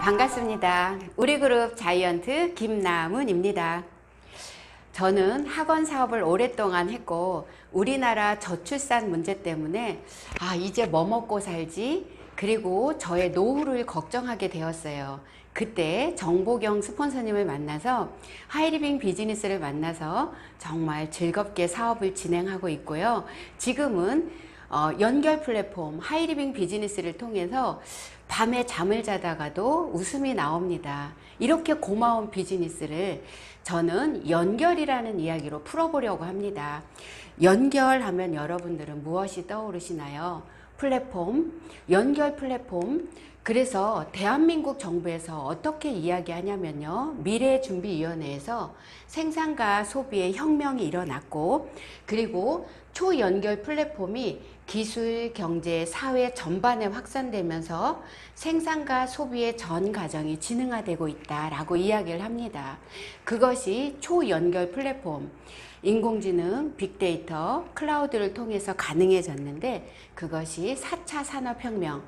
반갑습니다. 우리 그룹 자이언트 김나문입니다. 저는 학원 사업을 오랫동안 했고 우리나라 저출산 문제 때문에 이제 뭐 먹고 살지? 그리고 저의 노후를 걱정하게 되었어요. 그때 정보경 스폰서님을 만나서 하이리빙 비즈니스를 만나서 정말 즐겁게 사업을 진행하고 있고요. 지금은 연결 플랫폼 하이리빙 비즈니스를 통해서 밤에 잠을 자다가도 웃음이 나옵니다. 이렇게 고마운 비즈니스를 저는 연결이라는 이야기로 풀어보려고 합니다. 연결하면 여러분들은 무엇이 떠오르시나요? 플랫폼, 연결 플랫폼. 그래서 대한민국 정부에서 어떻게 이야기하냐면요. 미래준비위원회에서 생산과 소비의 혁명이 일어났고, 그리고 초연결 플랫폼이 기술, 경제, 사회 전반에 확산되면서 생산과 소비의 전 과정이 지능화되고 있다라고 이야기를 합니다. 그것이 초연결 플랫폼, 인공지능, 빅데이터, 클라우드를 통해서 가능해졌는데 그것이 4차 산업혁명,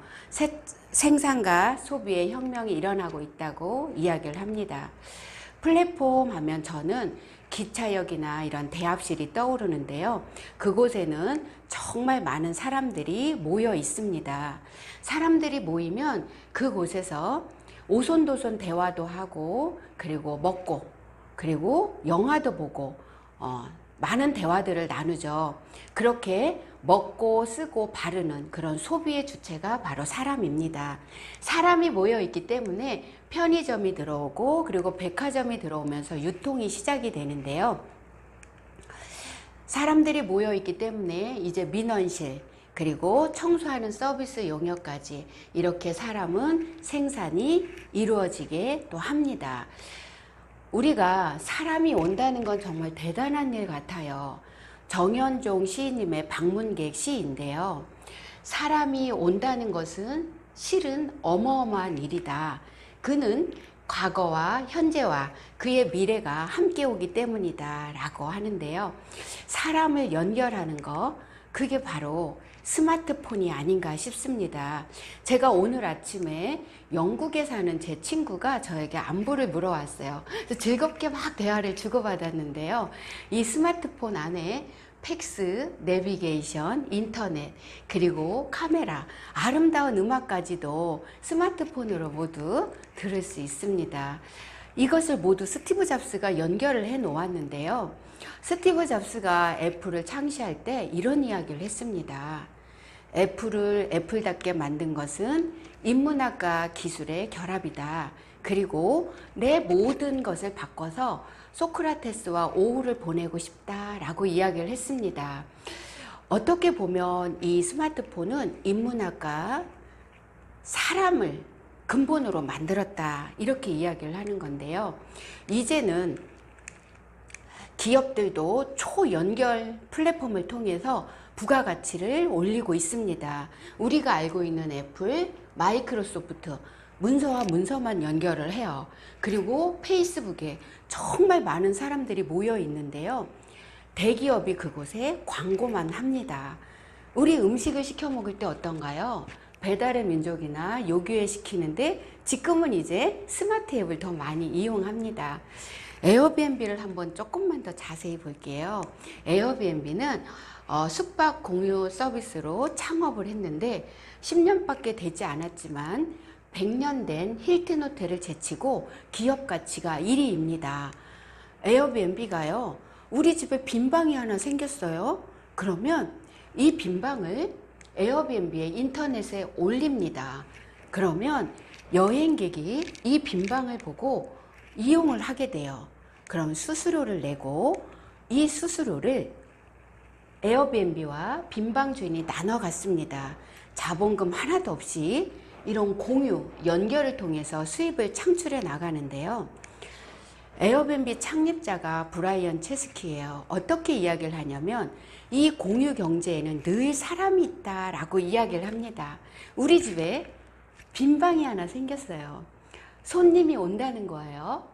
생산과 소비의 혁명이 일어나고 있다고 이야기를 합니다. 플랫폼 하면 저는 기차역이나 이런 대합실이 떠오르는데요. 그곳에는 정말 많은 사람들이 모여 있습니다. 사람들이 모이면 그곳에서 오손도손 대화도 하고, 그리고 먹고, 그리고 영화도 보고, 많은 대화들을 나누죠. 그렇게 먹고 쓰고 바르는 그런 소비의 주체가 바로 사람입니다. 사람이 모여 있기 때문에 편의점이 들어오고, 그리고 백화점이 들어오면서 유통이 시작이 되는데요. 사람들이 모여 있기 때문에 이제 민원실, 그리고 청소하는 서비스 용역까지 이렇게 사람은 생산이 이루어지게 또 합니다. 우리가 사람이 온다는 건 정말 대단한 일 같아요. 정현종 시인님의 방문객 시인데요. 사람이 온다는 것은 실은 어마어마한 일이다. 그는 과거와 현재와 그의 미래가 함께 오기 때문이다 라고 하는데요. 사람을 연결하는 거, 그게 바로 스마트폰이 아닌가 싶습니다. 제가 오늘 아침에 영국에 사는 제 친구가 저에게 안부를 물어왔어요. 그래서 즐겁게 막 대화를 주고받았는데요. 이 스마트폰 안에 팩스, 내비게이션, 인터넷, 그리고 카메라, 아름다운 음악까지도 스마트폰으로 모두 들을 수 있습니다. 이것을 모두 스티브 잡스가 연결을 해 놓았는데요. 스티브 잡스가 애플을 창시할 때 이런 이야기를 했습니다. 애플을 애플답게 만든 것은 인문학과 기술의 결합이다. 그리고 내 모든 것을 바꿔서 소크라테스와 오후를 보내고 싶다라고 이야기를 했습니다. 어떻게 보면 이 스마트폰은 인문학과 사람을 근본으로 만들었다 이렇게 이야기를 하는 건데요. 이제는 기업들도 초연결 플랫폼을 통해서 부가가치를 올리고 있습니다. 우리가 알고 있는 애플, 마이크로소프트, 문서와 문서만 연결을 해요. 그리고 페이스북에 정말 많은 사람들이 모여 있는데요. 대기업이 그곳에 광고만 합니다. 우리 음식을 시켜 먹을 때 어떤가요? 배달의 민족이나 요기요에 시키는데 지금은 이제 스마트 앱을 더 많이 이용합니다. 에어비앤비를 한번 조금만 더 자세히 볼게요. 에어비앤비는 숙박 공유 서비스로 창업을 했는데 10년밖에 되지 않았지만 100년 된 힐튼 호텔을 제치고 기업 가치가 1위입니다. 에어비앤비가요. 우리 집에 빈 방이 하나 생겼어요. 그러면 이 빈 방을 에어비앤비의 인터넷에 올립니다. 그러면 여행객이 이 빈 방을 보고 이용을 하게 돼요. 그럼 수수료를 내고 이 수수료를 에어비앤비와 빈방 주인이 나눠 갔습니다. 자본금 하나도 없이 이런 공유, 연결을 통해서 수입을 창출해 나가는데요. 에어비앤비 창립자가 브라이언 체스키예요. 어떻게 이야기를 하냐면 이 공유 경제에는 늘 사람이 있다라고 이야기를 합니다. 우리 집에 빈 방이 하나 생겼어요. 손님이 온다는 거예요.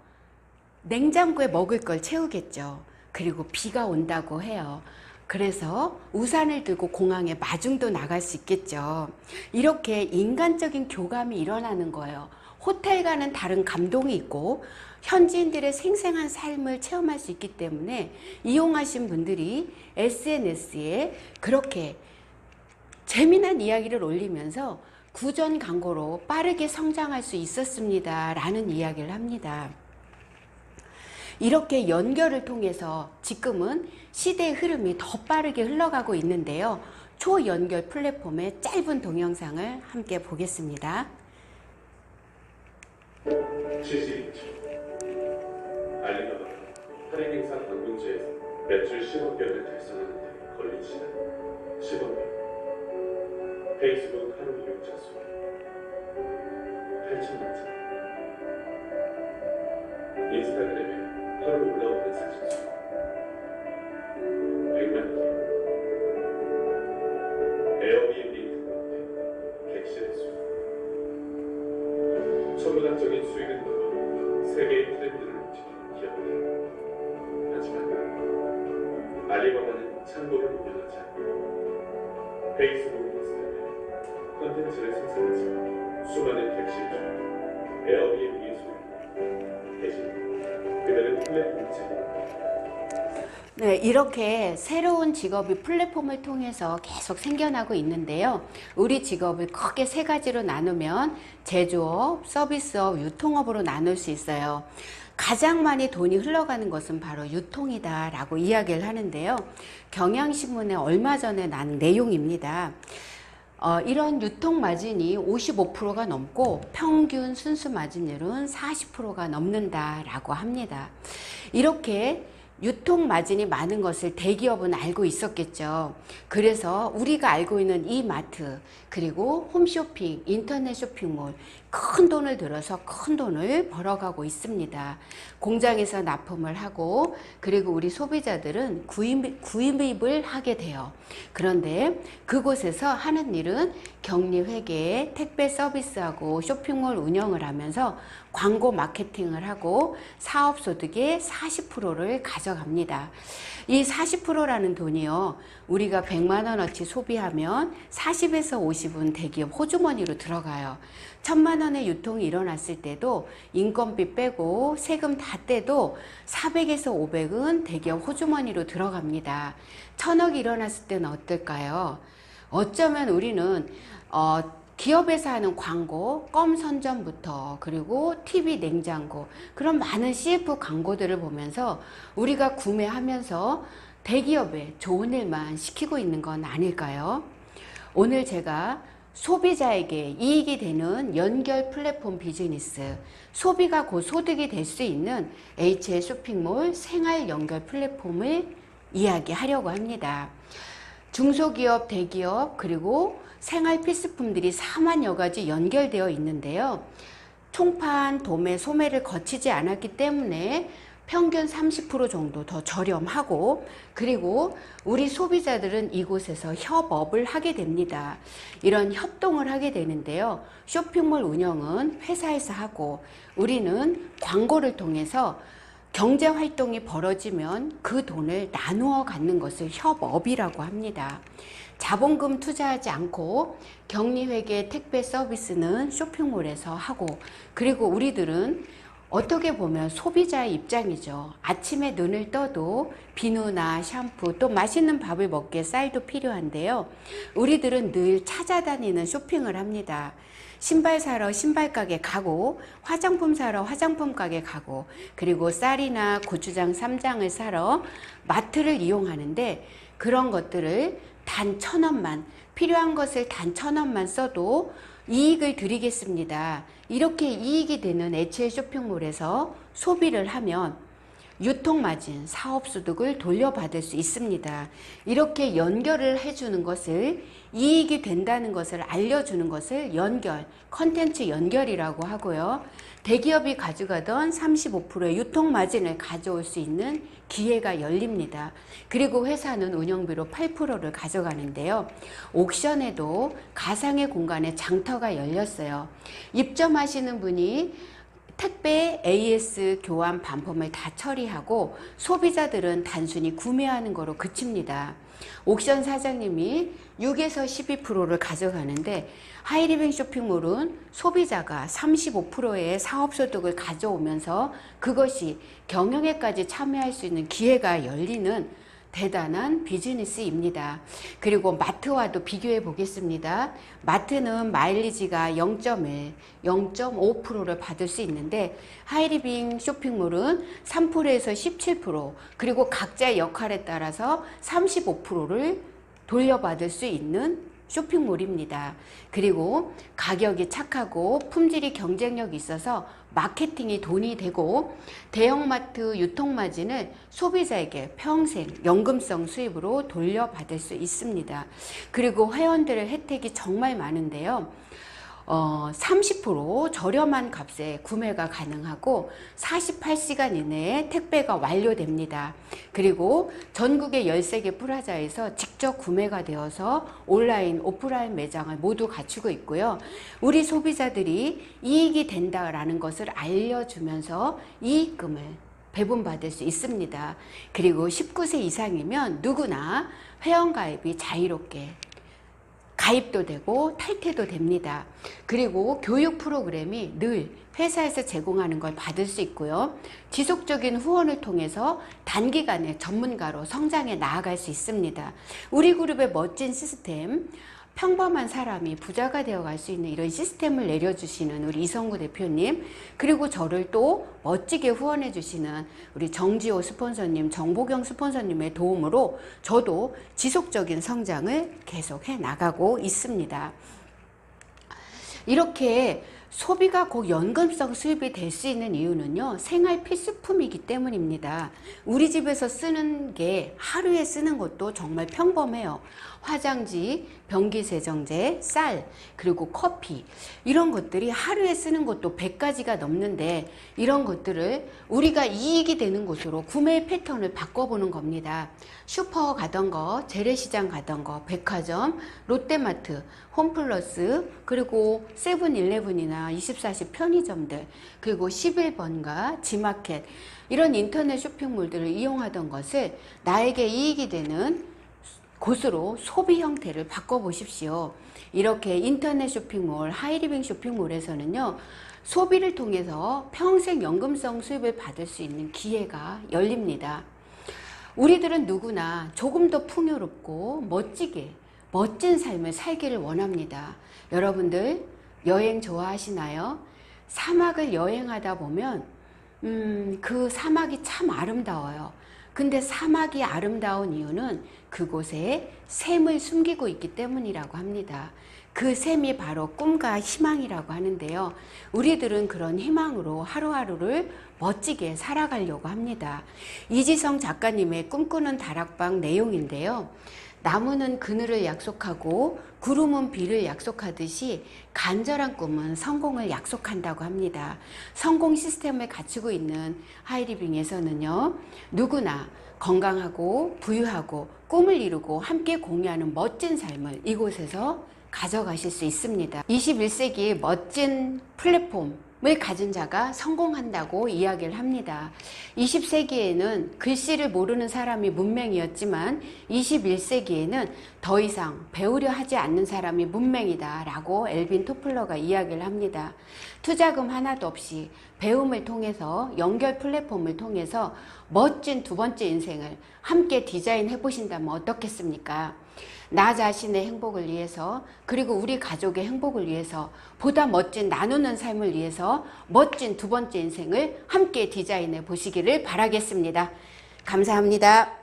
냉장고에 먹을 걸 채우겠죠. 그리고 비가 온다고 해요. 그래서 우산을 들고 공항에 마중도 나갈 수 있겠죠. 이렇게 인간적인 교감이 일어나는 거예요. 호텔과는 다른 감동이 있고 현지인들의 생생한 삶을 체험할 수 있기 때문에 이용하신 분들이 SNS에 그렇게 재미난 이야기를 올리면서 구전 광고로 빠르게 성장할 수 있었습니다 라는 이야기를 합니다. 이렇게 연결을 통해서 지금은 시대의 흐름이 더 빠르게 흘러가고 있는데요. 초연결 플랫폼의 짧은 동영상을 함께 보겠습니다. 72초 알리바바가 할인 행사 방문지에서 매출 10억元을 달성하는 데 걸린 시간 10억 년. 페이스북 하루 이용자 수 8천만 자. 인스타그램에 하루 올라오는 사진 수 100만 개. 에어비앤비 등록된 객실의 수. 천문학적인 수익은 물론 세계의 트렌드를 움직이는 기업들. 하지만 알리바바는 창고를 운영하지 않고 페이스북, 인스타그램, 콘텐츠를 생산하지만 수많은 객실 중 에어비앤비의 소유를 대신 그들은 플랫폼을 제공합니다. 네, 이렇게 새로운 직업이 플랫폼을 통해서 계속 생겨나고 있는데요. 우리 직업을 크게 세 가지로 나누면 제조업, 서비스업, 유통업으로 나눌 수 있어요. 가장 많이 돈이 흘러가는 것은 바로 유통이다 라고 이야기를 하는데요. 경향신문에 얼마 전에 난 내용입니다. 이런 유통 마진이 55%가 넘고 평균 순수 마진율은 40%가 넘는다라고 합니다. 이렇게 유통 마진이 많은 것을 대기업은 알고 있었겠죠. 그래서 우리가 알고 있는 이마트, 그리고 홈쇼핑, 인터넷 쇼핑몰 큰 돈을 들어서 큰 돈을 벌어가고 있습니다. 공장에서 납품을 하고 그리고 우리 소비자들은 구입을 하게 돼요. 그런데 그곳에서 하는 일은 격리회계, 택배 서비스하고 쇼핑몰 운영을 하면서 광고 마케팅을 하고 사업소득의 40%를 가져갑니다. 이 40%라는 돈이요, 우리가 100만 원어치 소비하면 40에서 50은 대기업 호주머니로 들어가요. 1000만 원의 유통이 일어났을 때도 인건비 빼고 세금 다 떼도 400에서 500은 대기업 호주머니로 들어갑니다. 1000억이 일어났을 때는 어떨까요? 어쩌면 우리는 기업에서 하는 광고, 껌 선전부터 그리고 TV 냉장고, 그런 많은 CF 광고들을 보면서 우리가 구매하면서 대기업에 좋은 일만 시키고 있는 건 아닐까요? 오늘 제가 소비자에게 이익이 되는 연결 플랫폼 비즈니스, 소비가 곧 소득이 될 수 있는 HL 쇼핑몰 생활 연결 플랫폼을 이야기하려고 합니다. 중소기업, 대기업, 그리고 생활 필수품들이 4만여 가지 연결되어 있는데요. 총판, 도매, 소매를 거치지 않았기 때문에 평균 30% 정도 더 저렴하고, 그리고 우리 소비자들은 이곳에서 협업을 하게 됩니다. 이런 협동을 하게 되는데요. 쇼핑몰 운영은 회사에서 하고 우리는 광고를 통해서 경제 활동이 벌어지면 그 돈을 나누어 갖는 것을 협업이라고 합니다. 자본금 투자하지 않고 격리회계, 택배 서비스는 쇼핑몰에서 하고, 그리고 우리들은 어떻게 보면 소비자의 입장이죠. 아침에 눈을 떠도 비누나 샴푸, 또 맛있는 밥을 먹기에 쌀도 필요한데요. 우리들은 늘 찾아다니는 쇼핑을 합니다. 신발 사러 신발 가게 가고, 화장품 사러 화장품 가게 가고, 그리고 쌀이나 고추장, 쌈장을 사러 마트를 이용하는데, 그런 것들을 단 1,000원만, 필요한 것을 단 1,000원만 써도 이익을 드리겠습니다. 이렇게 이익이 되는 HL 쇼핑몰에서 소비를 하면 유통마진, 사업소득을 돌려받을 수 있습니다. 이렇게 연결을 해주는 것을, 이익이 된다는 것을 알려주는 것을 연결, 컨텐츠 연결이라고 하고요. 대기업이 가져가던 35%의 유통마진을 가져올 수 있는 기회가 열립니다. 그리고 회사는 운영비로 8%를 가져가는데요. 옥션에도 가상의 공간에 장터가 열렸어요. 입점하시는 분이 택배 AS 교환 반품을 다 처리하고 소비자들은 단순히 구매하는 거로 그칩니다. 옥션 사장님이 6에서 12%를 가져가는데 하이리빙 쇼핑몰은 소비자가 35%의 사업소득을 가져오면서 그것이 경영에까지 참여할 수 있는 기회가 열리는 대단한 비즈니스입니다. 그리고 마트와도 비교해 보겠습니다. 마트는 마일리지가 0.1, 0.5%를 받을 수 있는데 하이리빙 쇼핑몰은 3%에서 17%, 그리고 각자의 역할에 따라서 35%를 돌려받을 수 있는 쇼핑몰입니다. 그리고 가격이 착하고 품질이 경쟁력이 있어서 마케팅이 돈이 되고 대형마트 유통마진을 소비자에게 평생 연금성 수입으로 돌려받을 수 있습니다. 그리고 회원들의 혜택이 정말 많은데요. 30% 저렴한 값에 구매가 가능하고 48시간 이내에 택배가 완료됩니다. 그리고 전국의 13개 프라자에서 직접 구매가 되어서 온라인, 오프라인 매장을 모두 갖추고 있고요. 우리 소비자들이 이익이 된다라는 것을 알려주면서 이익금을 배분받을 수 있습니다. 그리고 19세 이상이면 누구나 회원가입이 자유롭게 가입도 되고 탈퇴도 됩니다. 그리고 교육 프로그램이 늘 회사에서 제공하는 걸 받을 수 있고요. 지속적인 후원을 통해서 단기간에 전문가로 성장해 나아갈 수 있습니다. 우리 그룹의 멋진 시스템, 평범한 사람이 부자가 되어갈 수 있는 이런 시스템을 내려주시는 우리 이성구 대표님, 그리고 저를 또 멋지게 후원해 주시는 우리 정지호 스폰서님, 정보경 스폰서님의 도움으로 저도 지속적인 성장을 계속해 나가고 있습니다. 이렇게 소비가 곧 연금성 수입이 될 수 있는 이유는요, 생활 필수품이기 때문입니다. 우리 집에서 쓰는 게 하루에 쓰는 것도 정말 평범해요. 화장지, 변기세정제, 쌀, 그리고 커피, 이런 것들이 하루에 쓰는 것도 100가지가 넘는데 이런 것들을 우리가 이익이 되는 곳으로 구매 패턴을 바꿔보는 겁니다. 슈퍼 가던 거, 재래시장 가던 거, 백화점, 롯데마트, 홈플러스, 그리고 세븐일레븐이나 24시 편의점들, 그리고 11번가, 지마켓, 이런 인터넷 쇼핑몰들을 이용하던 것을 나에게 이익이 되는 곳으로 소비 형태를 바꿔보십시오. 이렇게 인터넷 쇼핑몰, 하이리빙 쇼핑몰에서는요, 소비를 통해서 평생 연금성 수입을 받을 수 있는 기회가 열립니다. 우리들은 누구나 조금 더 풍요롭고 멋지게 멋진 삶을 살기를 원합니다. 여러분들 여행 좋아하시나요? 사막을 여행하다 보면 그 사막이 참 아름다워요. 근데 사막이 아름다운 이유는 그곳에 샘을 숨기고 있기 때문이라고 합니다. 그 샘이 바로 꿈과 희망이라고 하는데요. 우리들은 그런 희망으로 하루하루를 멋지게 살아가려고 합니다. 이지성 작가님의 꿈꾸는 다락방 내용인데요. 나무는 그늘을 약속하고 구름은 비를 약속하듯이 간절한 꿈은 성공을 약속한다고 합니다. 성공 시스템을 갖추고 있는 하이리빙에서는요, 누구나 건강하고 부유하고 꿈을 이루고 함께 공유하는 멋진 삶을 이곳에서 가져가실 수 있습니다. 21세기의 멋진 플랫폼을 가진 자가 성공한다고 이야기를 합니다. 20세기에는 글씨를 모르는 사람이 문맹이었지만 21세기에는 더 이상 배우려 하지 않는 사람이 문맹이다 라고 엘빈 토플러가 이야기를 합니다. 투자금 하나도 없이 배움을 통해서, 연결 플랫폼을 통해서 멋진 두 번째 인생을 함께 디자인해 보신다면 어떻겠습니까? 나 자신의 행복을 위해서, 그리고 우리 가족의 행복을 위해서, 보다 멋진 나누는 삶을 위해서 멋진 두 번째 인생을 함께 디자인해 보시기를 바라겠습니다. 감사합니다.